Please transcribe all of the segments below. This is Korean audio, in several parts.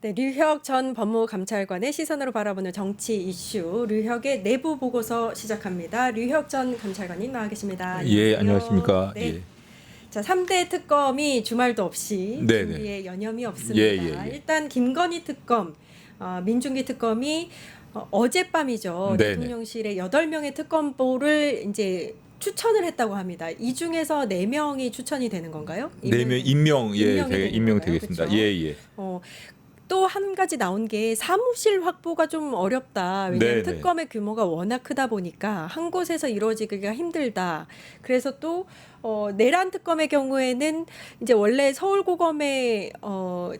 네, 류혁 전 법무감찰관의 시선으로 바라보는 정치 이슈, 류혁의 내부 보고서 시작합니다. 류혁 전 감찰관님 나와 계십니다. 예, 안녕하세요. 안녕하십니까. 네. 예. 자, 3대 특검이 주말도 없이 네네. 준비에 여념이 없습니다. 예. 일단 김건희 특검, 민중기 특검이 어젯밤이죠. 네네. 대통령실에 8명의 특검보를 이제 추천을 했다고 합니다. 이 중에서 4명이 추천이 되는 건가요? 4명 임명 임명이 되는 임명 건가요? 되겠습니다. 그쵸? 예. 또 한 가지 나온 게 사무실 확보가 좀 어렵다. 왜냐하면 네네. 특검의 규모가 워낙 크다 보니까 한 곳에서 이루어지기가 힘들다. 그래서 또 내란 특검의 경우에는 이제 원래 서울고검에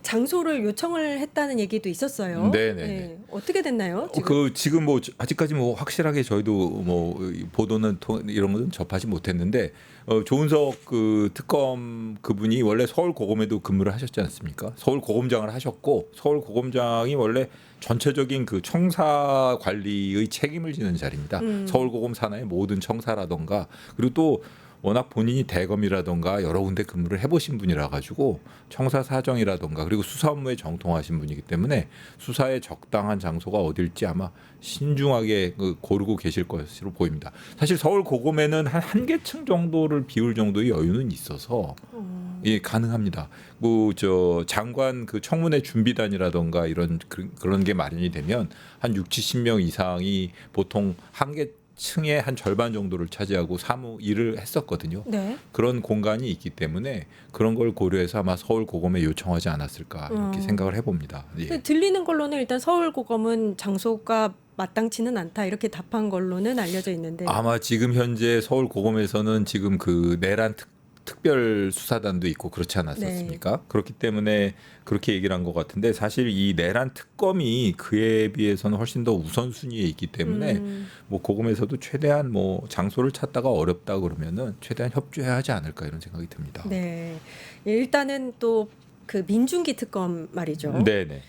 장소를 요청을 했다는 얘기도 있었어요. 네네네. 네. 어떻게 됐나요? 지금? 지금 뭐 아직까지 뭐 확실하게 저희도 뭐 보도는 이런 것은 접하지 못했는데 조은석 그 특검 그분이 원래 서울고검에도 근무를 하셨지 않습니까? 서울고검장을 하셨고 서울고검장이 원래 전체적인 그 청사 관리의 책임을 지는 자리입니다. 서울고검 산하의 모든 청사라던가 그리고 또 워낙 본인이 대검이라던가 여러 군데 근무를 해보신 분이라 가지고 청사 사정이라던가 그리고 수사 업무에 정통하신 분이기 때문에 수사의 적당한 장소가 어딜지 아마 신중하게 고르고 계실 것으로 보입니다. 사실 서울 고검에는 한 개층 정도를 비울 정도의 여유는 있어서 예, 가능합니다. 뭐 저 장관 그 청문회 준비단이라던가 이런 그런 게 마련이 되면 한 60-70명 이상이 보통 한 개 층의 한 절반 정도를 차지하고 사무 일을 했었거든요. 네. 그런 공간이 있기 때문에 그런 걸 고려해서 아마 서울 고검에 요청하지 않았을까 이렇게 생각을 해봅니다. 예. 들리는 걸로는 일단 서울고검은 장소가 마땅치는 않다 이렇게 답한 걸로는 알려져 있는데. 아마 지금 현재 서울 고검에서는 지금 그 내란 특별 수사단도 있고 그렇지 않았었습니까? 네. 그렇기 때문에 그렇게 얘기를 한 것 같은데 사실 이 내란 특검이 그에 비해서는 훨씬 더 우선순위에 있기 때문에 뭐 고검에서도 최대한 뭐 장소를 찾다가 어렵다 그러면은 최대한 협조해야 하지 않을까 이런 생각이 듭니다. 네. 예, 일단은 또 그 민중기 특검 말이죠. 네네.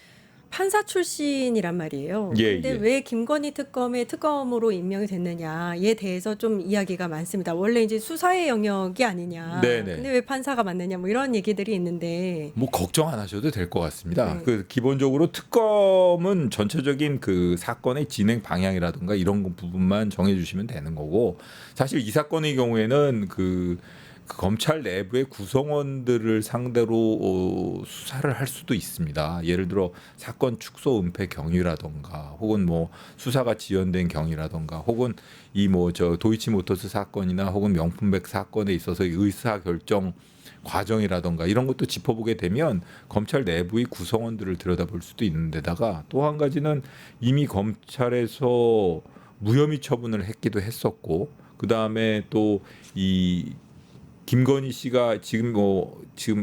판사 출신이란 말이에요. 예, 근데 예. 왜 김건희 특검의 특검으로 임명이 됐느냐에 대해서 좀 이야기가 많습니다. 원래 이제 수사의 영역이 아니냐. 네네. 근데 왜 판사가 맡느냐 뭐 이런 얘기들이 있는데. 뭐 걱정 안 하셔도 될 것 같습니다. 네. 그 기본적으로 특검은 전체적인 그 사건의 진행 방향이라든가 이런 부분만 정해주시면 되는 거고 사실 이 사건의 경우에는 그 검찰 내부의 구성원들을 상대로 수사를 할 수도 있습니다. 예를 들어 사건 축소 은폐 경위라던가 혹은 뭐 수사가 지연된 경위라던가 혹은 이 뭐 저 도이치모터스 사건이나 혹은 명품백 사건에 있어서 의사 결정 과정이라던가 이런 것도 짚어보게 되면 검찰 내부의 구성원들을 들여다볼 수도 있는 데다가 또 한 가지는 이미 검찰에서 무혐의 처분을 했기도 했었고 그다음에 또 이 김건희 씨가 지금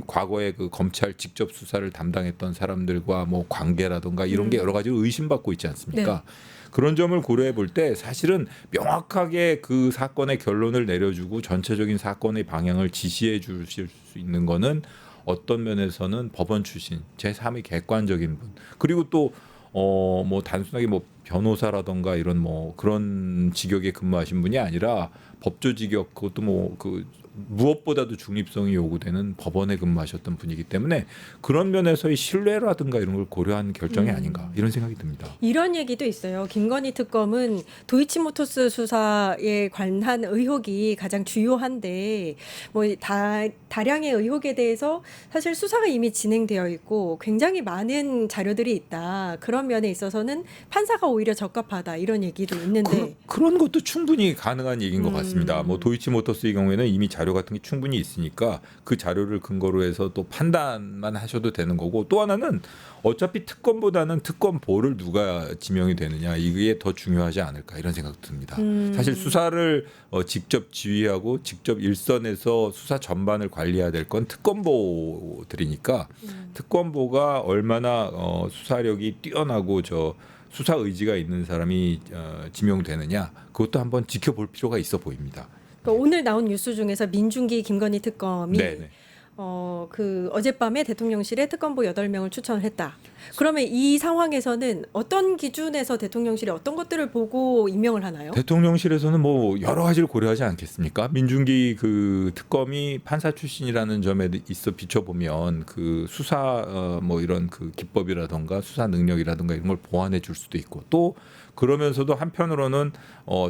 과거에 그 검찰 직접 수사를 담당했던 사람들과 뭐 관계라던가 이런 게 여러 가지로 의심받고 있지 않습니까? 네. 그런 점을 고려해 볼 때 사실은 명확하게 그 사건의 결론을 내려주고 전체적인 사건의 방향을 지시해 주실 수 있는 거는 어떤 면에서는 법원 출신 제3의 객관적인 분 그리고 또 뭐 단순하게 뭐 변호사라던가 이런 뭐 그런 직역에 근무하신 분이 아니라 법조 직역 그것도 뭐 그 무엇보다도 중립성이 요구되는 법원에 근무하셨던 분이기 때문에 그런 면에서의 신뢰라든가 이런 걸 고려한 결정이 아닌가 이런 생각이 듭니다. 이런 얘기도 있어요. 김건희 특검은 도이치모터스 수사에 관한 의혹이 가장 주요한데 뭐 다량의 의혹에 대해서 사실 수사가 이미 진행되어 있고 굉장히 많은 자료들이 있다. 그런 면에 있어서는 판사가 오히려 적합하다. 이런 얘기도 있는데 그런 것도 충분히 가능한 얘기인 것 같습니다. 뭐 도이치모터스의 경우에는 이미 자료 같은 게 충분히 있으니까 그 자료를 근거로 해서 또 판단만 하셔도 되는 거고 또 하나는 어차피 특검보다는 특검보를 누가 지명이 되느냐 이게 더 중요하지 않을까 이런 생각 듭니다. 사실 수사를 직접 지휘하고 직접 일선에서 수사 전반을 관리해야 될 건 특검보들이니까 특검보가 얼마나 수사력이 뛰어나고 수사 의지가 있는 사람이 지명되느냐 그것도 한번 지켜볼 필요가 있어 보입니다. 그러니까 오늘 나온 뉴스 중에서 민중기 김건희 특검이 네네. 그 어젯밤에 대통령실에 특검보 8명을 추천을 했다. 그러면 이 상황에서는 어떤 기준에서 대통령실이 어떤 것들을 보고 임명을 하나요? 대통령실에서는 뭐 여러 가지를 고려하지 않겠습니까? 민중기 그 특검이 판사 출신이라는 점에 있어 비춰보면 그 수사 뭐 이런 그 기법이라던가 수사 능력이라던가 이런 걸 보완해 줄 수도 있고, 또 그러면서도 한편으로는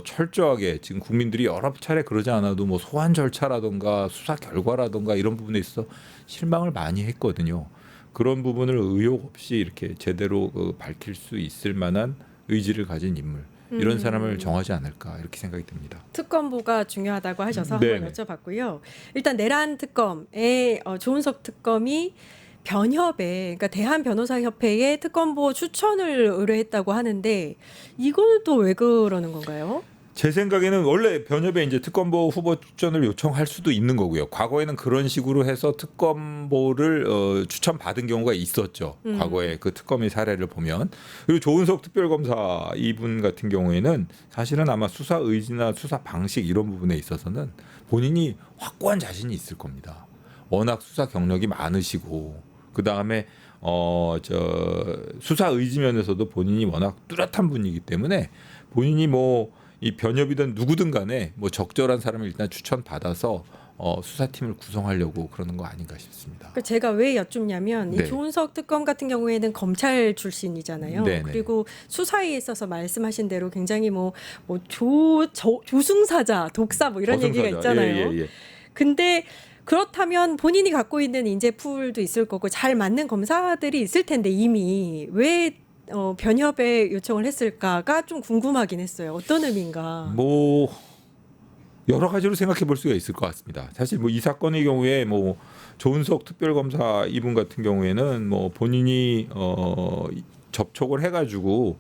철저하게 지금 국민들이 여러 차례 그러지 않아도 뭐 소환 절차라던가 수사 결과라던가 이런 부분에 있어 실망을 많이 했거든요. 그런 부분을 의혹 없이 이렇게 제대로 밝힐 수 있을 만한 의지를 가진 인물, 이런 사람을 정하지 않을까 이렇게 생각이 듭니다. 특검보가 중요하다고 하셔서 네네. 한번 여쭤봤고요. 일단 내란 특검의 조은석 특검이 변협에, 그러니까 대한변호사협회에 특검보 추천을 의뢰했다고 하는데 이건 또 왜 그러는 건가요? 제 생각에는 원래 변협에 이제 특검보 후보 추천을 요청할 수도 있는 거고요. 과거에는 그런 식으로 해서 특검보를 추천 받은 경우가 있었죠. 과거에 그 특검의 사례를 보면. 그리고 조은석 특별검사 이분 같은 경우에는 사실은 아마 수사 의지나 수사 방식 이런 부분에 있어서는 본인이 확고한 자신이 있을 겁니다. 워낙 수사 경력이 많으시고, 그 다음에 수사 의지 면에서도 본인이 워낙 뚜렷한 분이기 때문에 본인이 뭐 이 변협이든 누구든 간에 뭐 적절한 사람을 일단 추천받아서 수사팀을 구성하려고 그러는 거 아닌가 싶습니다. 그러니까 제가 왜 여쭙냐면 네. 이 조은석 특검 같은 경우에는 검찰 출신이잖아요. 네네. 그리고 수사에 있어서 말씀하신 대로 굉장히 조승사자, 독사 뭐 이런 얘기가 저승사자. 있잖아요. 예. 근데 그렇다면 본인이 갖고 있는 인재풀도 있을 거고 잘 맞는 검사들이 있을 텐데 이미 왜 변협에 요청을 했을까가 좀 궁금하긴 했어요. 어떤 의미인가? 뭐 여러 가지로 생각해 볼 수가 있을 것 같습니다. 사실 뭐 이 사건의 경우에 뭐 조은석 특별검사 이분 같은 경우에는 뭐 본인이 접촉을 해가지고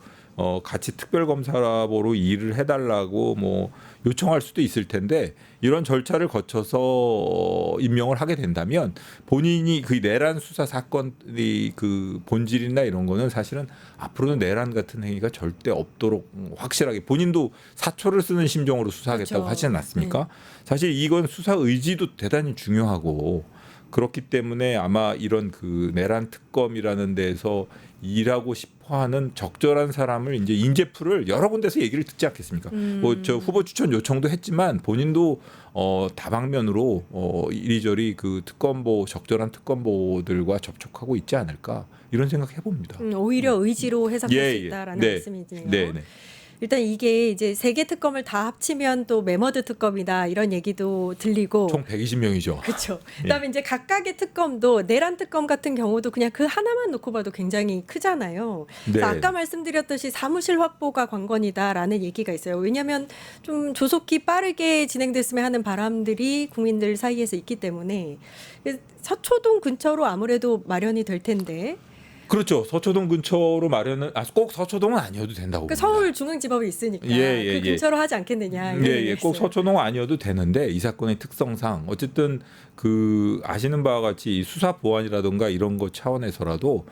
같이 특별검사로 일을 해달라고 뭐 요청할 수도 있을 텐데, 이런 절차를 거쳐서 임명을 하게 된다면 본인이 그 내란 수사 사건의 그 본질이나 이런 거는 사실은 앞으로는 내란 같은 행위가 절대 없도록 확실하게 본인도 사초를 쓰는 심정으로 수사하겠다고 그렇죠. 하지 않았습니까? 사실 이건 수사 의지도 대단히 중요하고, 그렇기 때문에 아마 이런 그 내란 특검이라는 데서 일하고 싶어하는 적절한 사람을 이제 인재풀을 여러 군데서 얘기를 듣지 않겠습니까? 뭐 저 후보 추천 요청도 했지만 본인도 다방면으로 이리저리 그 적절한 특검보들과 접촉하고 있지 않을까 이런 생각 해봅니다. 오히려 의지로 해석할 예, 수 예. 있다라는 네. 말씀이네요. 네. 일단 이게 이제 세 개 특검을 다 합치면 또 메머드 특검이다 이런 얘기도 들리고. 총 120명이죠. 그렇죠. 그다음에 이제 각각의 특검도 내란 특검 같은 경우도 그냥 그 하나만 놓고 봐도 굉장히 크잖아요. 그래서 네. 아까 말씀드렸듯이 사무실 확보가 관건이다라는 얘기가 있어요. 왜냐하면 좀 조속히 빠르게 진행됐으면 하는 바람들이 국민들 사이에서 있기 때문에 서초동 근처로 아무래도 마련이 될 텐데. 그렇죠. 서초동 근처로 마련은 꼭 서초동은 아니어도 된다고 그러니까 봅니다. 서울중앙지법이 있으니까 예. 그 근처로 하지 않겠느냐. 이런 예. 얘기가 꼭 있어요. 서초동 아니어도 되는데 이 사건의 특성상 어쨌든 그 아시는 바와 같이 이 수사 보완이라든가 이런 것 차원에서라도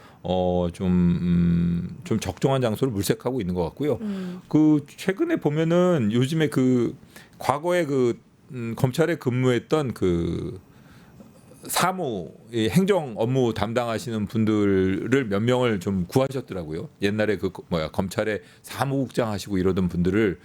좀 적정한 장소를 물색하고 있는 것 같고요. 그 최근에 보면은 요즘에 그 과거에 그 검찰에 근무했던 그 사무 행정 업무 담당하시는 분들을 몇 명을 좀 구하셨더라고요. 옛날에 그 검찰에 사무국장 하시고 이러던 분들을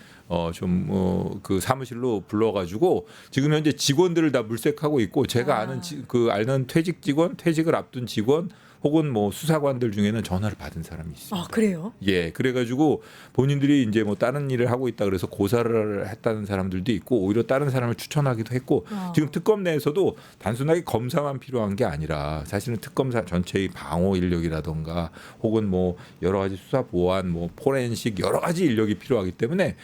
그 사무실로 불러가지고 지금 현재 직원들을 다 물색하고 있고, 제가 아는 아는 퇴직 직원, 퇴직을 앞둔 직원 혹은 뭐 수사관들 중에는 전화를 받은 사람이 있습니다. 아, 그래요? 예, 그래가지고 본인들이 이제 뭐 다른 일을 하고 있다 그래서 고사를 했다는 사람들도 있고, 오히려 다른 사람을 추천하기도 했고, 지금 특검 내에서도 단순하게 검사만 필요한 게 아니라 사실은 특검사 전체의 방어 인력이라던가 혹은 뭐 여러 가지 수사 보완, 뭐 포렌식 여러 가지 인력이 필요하기 때문에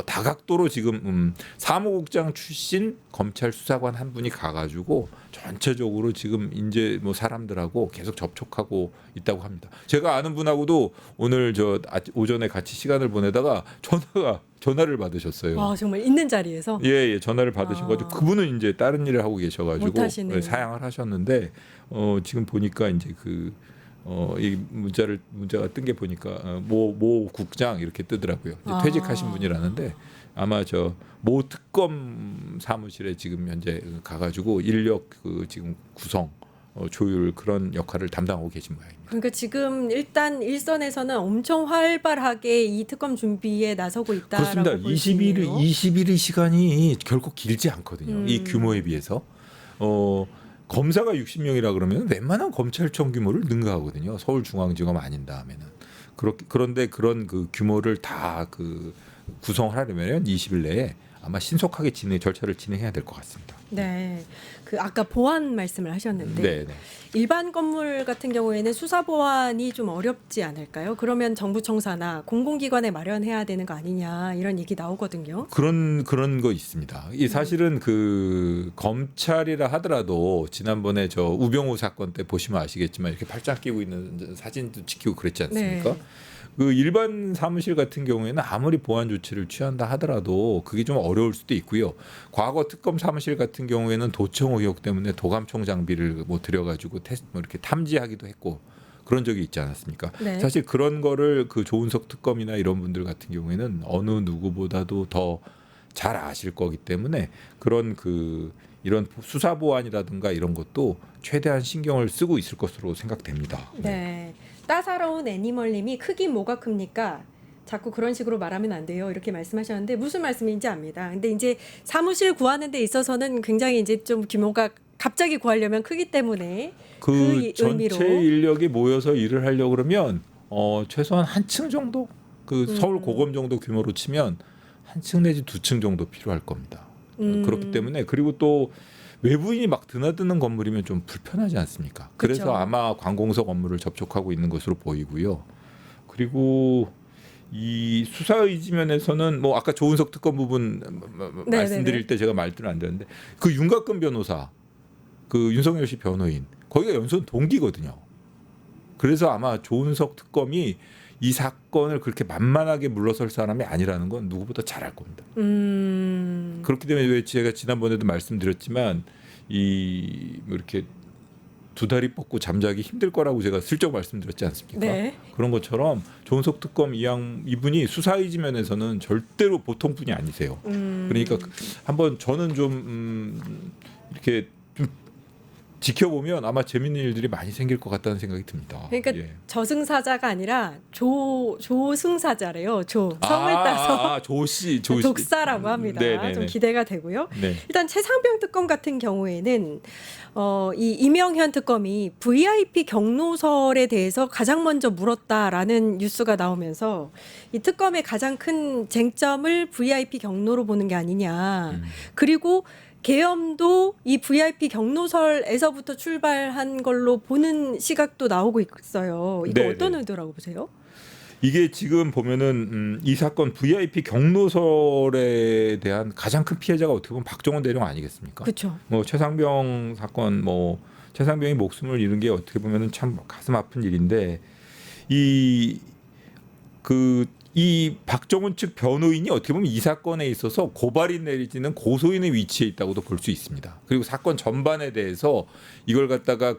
다각도로 지금 사무국장 출신 검찰 수사관 한 분이 가가지고 전체적으로 지금 이제 뭐 사람들하고 계속 접촉하고 있다고 합니다. 제가 아는 분하고도 오늘 오전에 같이 시간을 보내다가 전화를 받으셨어요. 와, 정말 있는 자리에서. 예, 전화를 받으셔가지고 그분은 이제 다른 일을 하고 계셔가지고 못하시네요. 사양을 하셨는데 지금 보니까 이제 이 문자가 뜬 게 보니까 모 국장 이렇게 뜨더라고요. 이제 퇴직하신 분이라는데 아마 모 특검 사무실에 지금 현재 가가지고 인력 지금 구성 조율 그런 역할을 담당하고 계신 모양입니다. 그러니까 지금 일단 일선에서는 엄청 활발하게 이 특검 준비에 나서고 있다라고 그렇습니다. 볼 수 있네요. 20일의 시간이 결코 길지 않거든요. 이 규모에 비해서. 검사가 60명이라 그러면 웬만한 검찰청 규모를 능가하거든요. 서울중앙지검 아닌 다음에는. 그런데 그런 그 규모를 다 그 구성하려면 20일 내에 아마 신속하게 절차를 진행해야 될 것 같습니다. 네, 그 아까 보안 말씀을 하셨는데 네, 네. 일반 건물 같은 경우에는 수사 보안이 좀 어렵지 않을까요? 그러면 정부청사나 공공기관에 마련해야 되는 거 아니냐 이런 얘기 나오거든요. 그런 거 있습니다. 이 사실은 그 검찰이라 하더라도 지난번에 저 우병우 사건 때 보시면 아시겠지만 이렇게 팔짱 끼고 있는 사진도 찍히고 그랬지 않습니까? 네. 그 일반 사무실 같은 경우에는 아무리 보안 조치를 취한다 하더라도 그게 좀 어려울 수도 있고요. 과거 특검 사무실 같은 경우에는 도청 의혹 때문에 도감청 장비를 뭐 들여가지고 뭐 이렇게 탐지하기도 했고 그런 적이 있지 않았습니까? 네. 사실 그런 거를 그 조은석 특검이나 이런 분들 같은 경우에는 어느 누구보다도 더 잘 아실 거기 때문에 그런 이런 수사 보안이라든가 이런 것도 최대한 신경을 쓰고 있을 것으로 생각됩니다. 네. 따사로운 애니멀님이 크기 뭐가 큽니까? 자꾸 그런 식으로 말하면 안 돼요. 이렇게 말씀하셨는데 무슨 말씀인지 압니다. 근데 이제 사무실 구하는 데 있어서는 굉장히 이제 좀 규모가 갑자기 구하려면 크기 때문에 그 전체 의미로 인력이 모여서 일을 하려고 그러면 최소한 한 층 정도 서울 고검 정도 규모로 치면 한 층 내지 두 층 정도 필요할 겁니다. 그렇기 때문에 그리고 또 외부인이 막 드나드는 건물이면 좀 불편하지 않습니까? 그래서 그쵸. 아마 관공서 건물을 접촉하고 있는 것으로 보이고요. 그리고 이 수사의지면에서는 뭐 아까 조은석 특검 부분 말씀드릴 때 제가 말씀을 안 드렸는데 그 윤곽근 변호사, 그 윤석열 씨 변호인 거기가 연수원 동기거든요. 그래서 아마 조은석 특검이 이 사건을 그렇게 만만하게 물러설 사람이 아니라는 건 누구보다 잘 알 겁니다. 그렇기 때문에 왜 제가 지난번에도 말씀드렸지만 뭐 이렇게 두 다리 뻗고 잠자기 힘들 거라고 제가 슬쩍 말씀드렸지 않습니까? 네. 그런 것처럼 조은석 특검 이분이 수사의지 면에서는 절대로 보통 분이 아니세요. 그러니까 한번 저는 좀 이렇게 좀 지켜보면 아마 재밌는 일들이 많이 생길 것 같다는 생각이 듭니다. 그러니까 예. 저승사자가 아니라 조승사자래요. 성을 따서 조씨 독사라고 합니다. 네네네. 좀 기대가 되고요. 네. 일단 최상병 특검 같은 경우에는 이 이명현 특검이 VIP 경로설에 대해서 가장 먼저 물었다라는 뉴스가 나오면서 이 특검의 가장 큰 쟁점을 VIP 경로로 보는 게 아니냐. 그리고 계엄도 이 VIP 경로설에서부터 출발한 걸로 보는 시각도 나오고 있어요. 이거 네네. 어떤 의도라고 보세요? 이게 지금 보면은 이 사건 VIP 경로설에 대한 가장 큰 피해자가 어떻게 보면 박정원 대령 아니겠습니까? 그렇죠. 뭐 최상병 사건, 뭐 최상병이 목숨을 잃은 게 어떻게 보면은 참 가슴 아픈 일인데 이 박정훈 측 변호인이 어떻게 보면 이 사건에 있어서 고발인 내지는 고소인의 위치에 있다고도 볼 수 있습니다. 그리고 사건 전반에 대해서 이걸 갖다가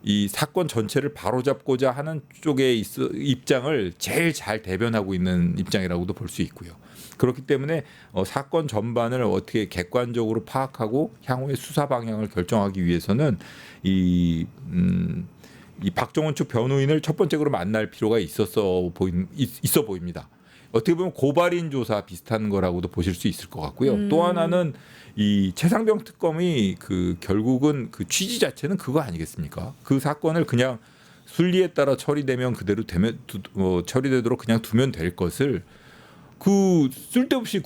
이 사건 전체를 바로잡고자 하는 쪽의 입장을 제일 잘 대변하고 있는 입장이라고도 볼 수 있고요. 그렇기 때문에 사건 전반을 어떻게 객관적으로 파악하고 향후의 수사 방향을 결정하기 위해서는 이 박정원 측 변호인을 첫 번째로 만날 필요가 있어 보입니다. 어떻게 보면 고발인 조사 비슷한 거라고도 보실 수 있을 것 같고요. 또 하나는 이 최상병 특검이 결국은 그 취지 자체는 그거 아니겠습니까? 그 사건을 그냥 순리에 따라 처리되면 그대로 처리되도록 그냥 두면 될 것을 쓸데없이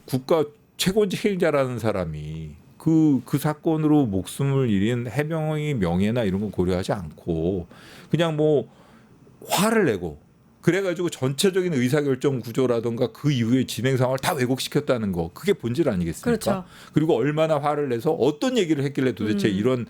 국가 최고 책임자라는 사람이 그 사건으로 목숨을 잃은 해병의 명예나 이런 거 고려하지 않고 그냥 뭐 화를 내고 그래가지고 전체적인 의사결정 구조라든가 그 이후의 진행 상황을 다 왜곡시켰다는 거 그게 본질 아니겠습니까? 그렇죠. 그리고 얼마나 화를 내서 어떤 얘기를 했길래 도대체 이런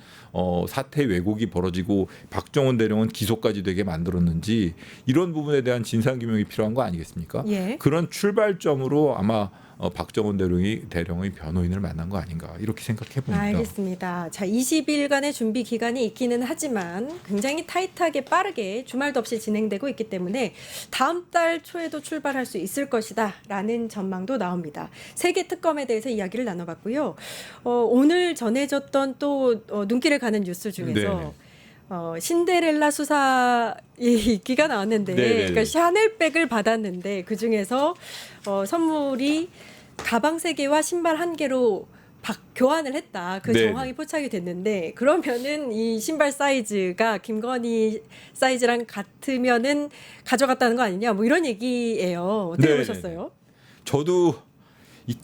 사태 왜곡이 벌어지고 박정원 대령은 기소까지 되게 만들었는지 이런 부분에 대한 진상규명이 필요한 거 아니겠습니까? 예. 그런 출발점으로 아마 박정원 대령의 변호인을 만난 거 아닌가 이렇게 생각해 봅니다. 알겠습니다. 자, 20일간의 준비 기간이 있기는 하지만 굉장히 타이트하게 빠르게 주말도 없이 진행되고 있기 때문에 다음 달 초에도 출발할 수 있을 것이다라는 전망도 나옵니다. 세계 특검에 대해서 이야기를 나눠봤고요. 오늘 전해졌던 또 눈길을 가는 뉴스 중에서 네네. 신데렐라 수사 기가 나왔는데, 네네네. 그러니까 샤넬백을 받았는데 그 중에서 선물이 가방 3개와 신발 1개로 교환을 했다. 그 네네. 정황이 포착이 됐는데 그러면은 이 신발 사이즈가 김건희 사이즈랑 같으면은 가져갔다는 거 아니냐? 뭐 이런 얘기예요. 어떻게 네네. 보셨어요? 저도 이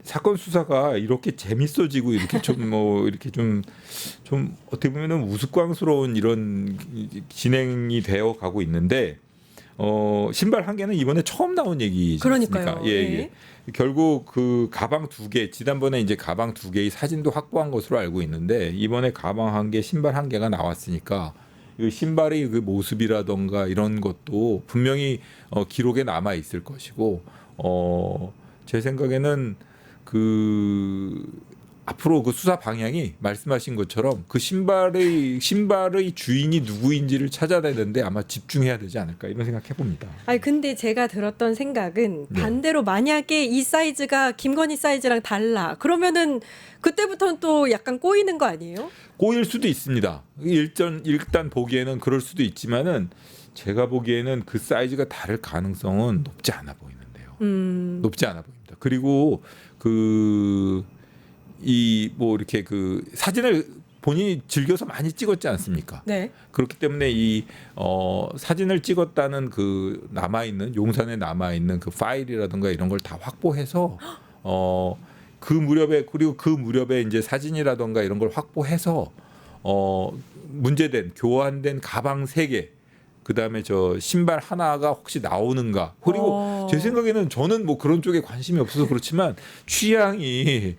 사건 수사가 이렇게 재밌어지고 이렇게 이렇게 좀 어떻게 보면은 우스꽝스러운 이런 진행이 되어 가고 있는데 신발 1개는 이번에 처음 나온 얘기지 않습니까? 그러니까요. 예, 예. 예. 결국 그 가방 2개 지난번에 이제 가방 2개의 사진도 확보한 것으로 알고 있는데 이번에 가방 1개, 신발 1개가 나왔으니까 이 신발의 그 모습이라던가 이런 것도 분명히 기록에 남아 있을 것이고 제 생각에는 앞으로 그 수사 방향이 말씀하신 것처럼 그 신발의 주인이 누구인지를 찾아내는데 아마 집중해야 되지 않을까 이런 생각해 봅니다. 아니 근데 제가 들었던 생각은 네. 반대로 만약에 이 사이즈가 김건희 사이즈랑 달라 그러면은 그때부터는 또 약간 꼬이는 거 아니에요? 꼬일 수도 있습니다. 일단 보기에는 그럴 수도 있지만은 제가 보기에는 그 사이즈가 다를 가능성은 높지 않아 보이는데요. 높지 않아 보입니다. 그리고 이렇게 사진을 본인이 즐겨서 많이 찍었지 않습니까? 네. 그렇기 때문에 사진을 찍었다는 그 용산에 남아 있는 그 파일이라든가 이런 걸 다 확보해서 그 무렵에 이제 사진이라든가 이런 걸 확보해서 교환된 가방 3개 그다음에 저 신발 하나가 혹시 나오는가. 그리고 제 생각에는 저는 뭐 그런 쪽에 관심이 없어서 그렇지만 취향이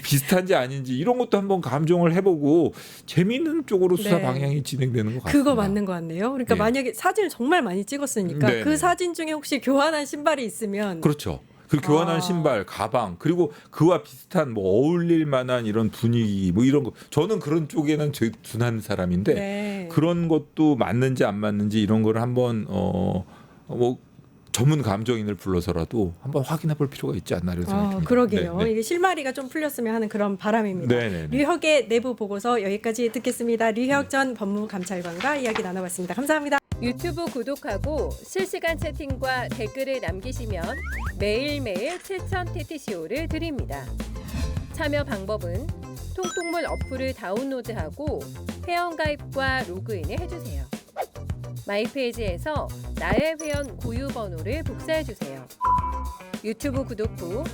비슷한지 아닌지 이런 것도 한번 감정을 해보고 재미있는 쪽으로 수사 네. 방향이 진행되는 것 같습니다. 그거 맞는 것 같네요. 그러니까 예. 만약에 사진을 정말 많이 찍었으니까 네네. 그 사진 중에 혹시 교환한 신발이 있으면 그렇죠. 그 교환한 신발, 가방, 그리고 그와 비슷한 뭐 어울릴 만한 이런 분위기 뭐 이런 거. 저는 그런 쪽에는 되게 둔한 사람인데 네. 그런 것도 맞는지 안 맞는지 이런 거를 한번 뭐 전문 감정인을 불러서라도 한번 확인해 볼 필요가 있지 않나 이런 생각이 듭니다. 그러게요. 네, 네. 이게 실마리가 좀 풀렸으면 하는 그런 바람입니다. 네, 네, 네. 류혁의 내부 보고서 여기까지 듣겠습니다. 류혁 전 법무감찰관과 이야기 나눠봤습니다. 감사합니다. 유튜브 구독하고 실시간 채팅과 댓글을 남기시면 매일매일 7,000TTCO를 드립니다. 참여 방법은 통통물 어플을 다운로드하고 회원가입과 로그인을 해주세요. 마이페이지에서 나의 회원 고유 번호를 복사해주세요. 유튜브 구독 후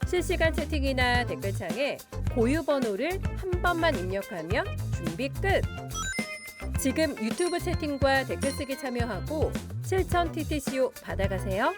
실시간 채팅이나 댓글창에 고유 번호를 한 번만 입력하면 준비 끝! 지금 유튜브 채팅과 댓글 쓰기 참여하고 7,000TTCO 받아가세요.